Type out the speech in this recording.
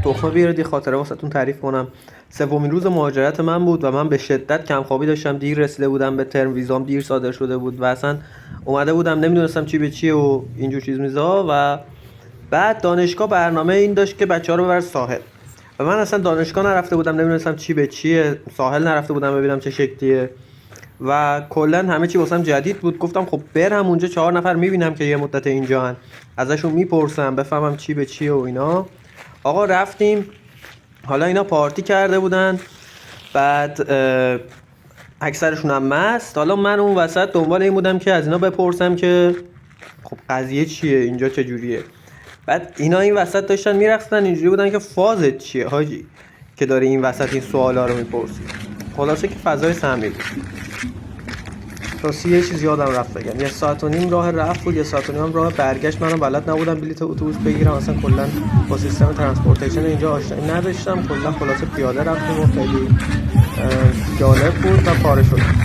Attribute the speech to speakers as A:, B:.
A: تخمه بیارید یه خاطره واسهتون تعریف کنم. سومین روز مهاجرت من بود و من به شدت کمخوابی داشتم، دیر رسیده بودم به ترم، ویزام دیر صادر شده بود و اصلا اومده بودم نمیدونستم چی به چیه و اینجور چیز میزا. و بعد دانشگاه برنامه این داشت که بچه‌ها رو ببر ساحل و من اصلا دانشگاه نرفته بودم، نمیدونستم چی به چیه، ساحل نرفته بودم ببینم چه شکلیه و کلا همه چی واسم جدید بود. گفتم خب برم اونجا، 4 نفر میبینم که یه مدت اینجا هن، ازشون میپرسم بفهمم چی به چیه و اینا. آقا رفتیم، حالا اینا پارتی کرده بودن، بعد اکثرشون هم مست. حالا من اون وسط دنبال این بودم که از اینا بپرسم که خب قضیه چیه، اینجا چه جوریه. بعد اینا این وسط داشتن میرقصن، اینجوری بودن که فازت چیه حاجی که داری این وسط این سوالا رو میپرسی. خلاصه که فضای سمی بود. راستی یه چیز یادم رفت بگم، 1.5 ساعت راه رفت بود، 1.5 ساعت هم راه برگشت. منم بلد نبودم بلیت اتوبوس بگیرم، اصلا کلا با سیستم ترانسپورتیشن اینجا آشنایی نداشتم. کلا خلاصه پیاده رفتیم و خیلی جالب بود و پاره شدم.